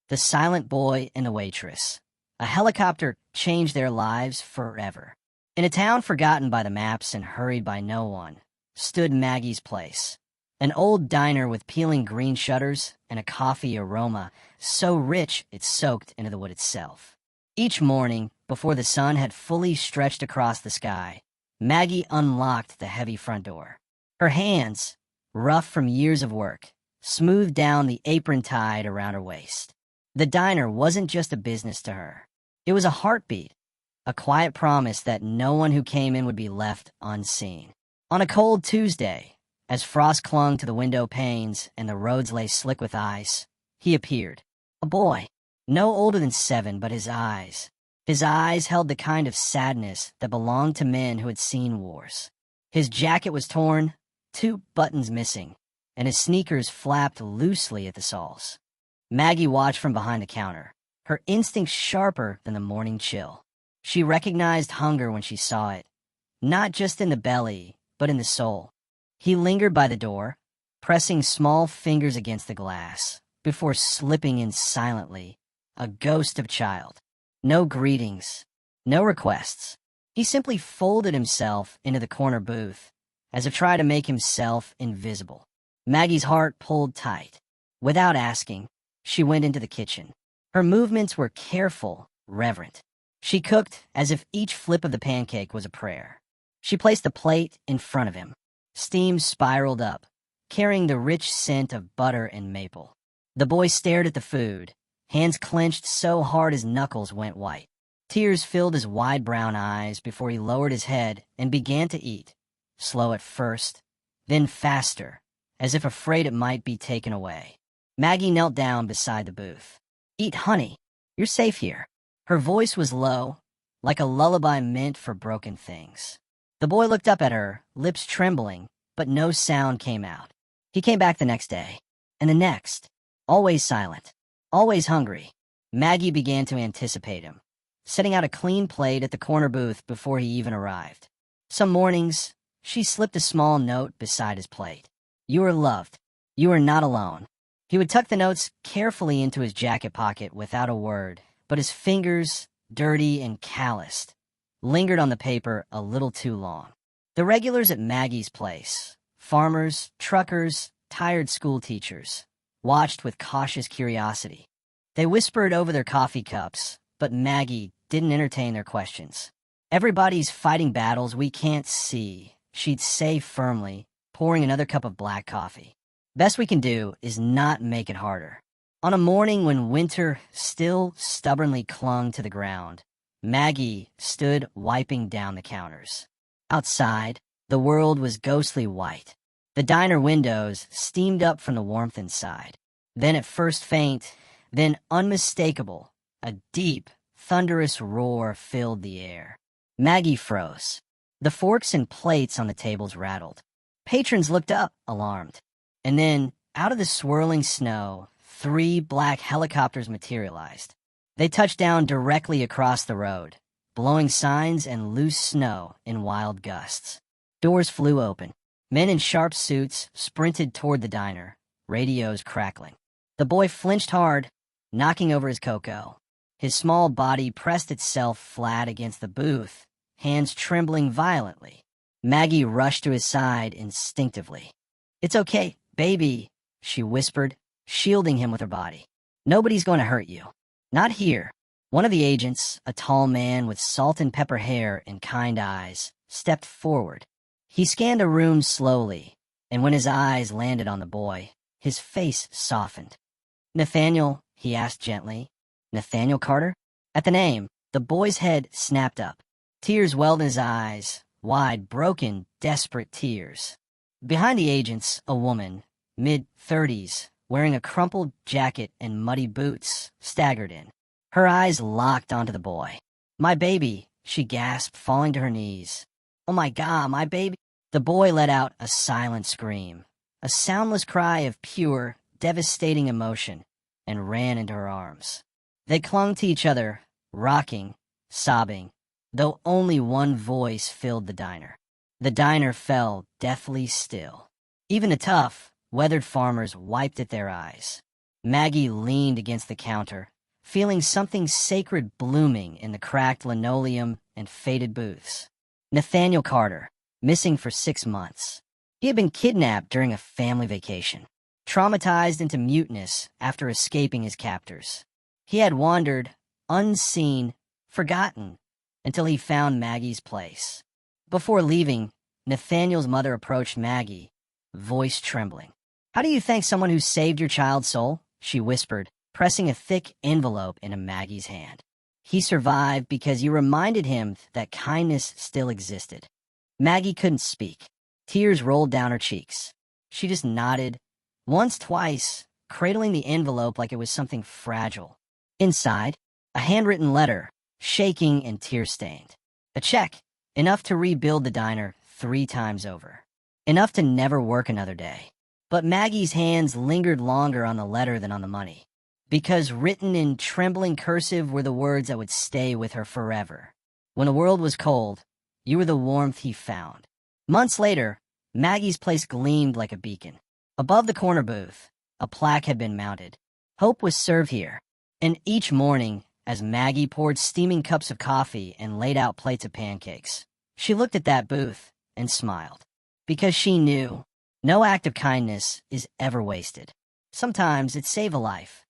The Silent Boy and the Waitress. A helicopter changed their lives forever. In a town forgotten by the maps and hurried by no one, stood Maggie's place. An old diner with peeling green shutters and a coffee aroma so rich it soaked into the wood itself. Each morning, before the sun had fully stretched across the sky, Maggie unlocked the heavy front door. Her hands, rough from years of work, smoothed down the apron tied around her waist. The diner wasn't just a business to her. It was a heartbeat, a quiet promise that no one who came in would be left unseen. On a cold Tuesday, as frost clung to the window panes and the roads lay slick with ice, he appeared. A boy, no older than 7, but his eyes held the kind of sadness that belonged to men who had seen wars. His jacket was torn, 2 buttons missing, and his sneakers flapped loosely at the soles. Maggie watched from behind the counter, her instincts sharper than the morning chill. She recognized hunger when she saw it, not just in the belly, but in the soul. He lingered by the door, pressing small fingers against the glass, before slipping in silently, a ghost of a child. No greetings, no requests. He simply folded himself into the corner booth, as if trying to make himself invisible. Maggie's heart pulled tight. Without asking, she went into the kitchen. Her movements were careful, reverent. She cooked as if each flip of the pancake was a prayer. She placed the plate in front of him. Steam spiraled up, carrying the rich scent of butter and maple. The boy stared at the food, hands clenched so hard his knuckles went white. Tears filled his wide brown eyes before he lowered his head and began to eat, slow at first, then faster, as if afraid it might be taken away. Maggie knelt down beside the booth. "Eat, honey. You're safe here." Her voice was low, like a lullaby meant for broken things. The boy looked up at her, lips trembling, but no sound came out. He came back the next day, and the next, always silent, always hungry. Maggie began to anticipate him, setting out a clean plate at the corner booth before he even arrived. Some mornings, she slipped a small note beside his plate. "You are loved. You are not alone." He would tuck the notes carefully into his jacket pocket without a word, but his fingers, dirty and calloused, lingered on the paper a little too long. The regulars at Maggie's place, farmers, truckers, tired school teachers, watched with cautious curiosity. They whispered over their coffee cups, but Maggie didn't entertain their questions. "Everybody's fighting battles we can't see," she'd say firmly, pouring another cup of black coffee. "Best we can do is not make it harder." On a morning when winter still stubbornly clung to the ground, Maggie stood wiping down the counters. Outside, the world was ghostly white. The diner windows steamed up from the warmth inside. Then at first faint, then unmistakable, a deep, thunderous roar filled the air. Maggie froze. The forks and plates on the tables rattled. Patrons looked up, alarmed. And then, out of the swirling snow, 3 black helicopters materialized. They touched down directly across the road, blowing signs and loose snow in wild gusts. Doors flew open. Men in sharp suits sprinted toward the diner, radios crackling. The boy flinched hard, knocking over his cocoa. His small body pressed itself flat against the booth, hands trembling violently. Maggie rushed to his side instinctively. "It's okay, baby," she whispered, shielding him with her body. "Nobody's going to hurt you. Not here." One of the agents, a tall man with salt and pepper hair and kind eyes, stepped forward. He scanned the room slowly, and when his eyes landed on the boy, his face softened. "Nathaniel," he asked gently. "Nathaniel Carter?" At the name, the boy's head snapped up. Tears welled in his eyes, wide, broken, desperate tears. Behind the agents, a woman, mid-30s, wearing a crumpled jacket and muddy boots, staggered in. Her eyes locked onto the boy. "My baby," she gasped, falling to her knees. "Oh my God, my baby." The boy let out a silent scream, a soundless cry of pure, devastating emotion, and ran into her arms. They clung to each other, rocking, sobbing, though only one voice filled the diner. The diner fell deathly still. Even the tough, weathered farmers wiped at their eyes. Maggie leaned against the counter, feeling something sacred blooming in the cracked linoleum and faded booths. Nathaniel Carter, missing for 6 months. He had been kidnapped during a family vacation, traumatized into muteness after escaping his captors. He had wandered, unseen, forgotten, until he found Maggie's place. Before leaving, Nathaniel's mother approached Maggie, voice trembling. "How do you thank someone who saved your child's soul?" she whispered, pressing a thick envelope into Maggie's hand. "He survived because you reminded him that kindness still existed." Maggie couldn't speak. Tears rolled down her cheeks. She just nodded, once, twice, cradling the envelope like it was something fragile. Inside, a handwritten letter, shaking and tear-stained. A check, enough to rebuild the diner 3 times over. Enough to never work another day. But Maggie's hands lingered longer on the letter than on the money, because written in trembling cursive were the words that would stay with her forever. "When the world was cold, you were the warmth he found." Months later, Maggie's place gleamed like a beacon. Above the corner booth, a plaque had been mounted. Hope was served here. And each morning, as Maggie poured steaming cups of coffee and laid out plates of pancakes, she looked at that booth and smiled. Because she knew no act of kindness is ever wasted. Sometimes it saves a life.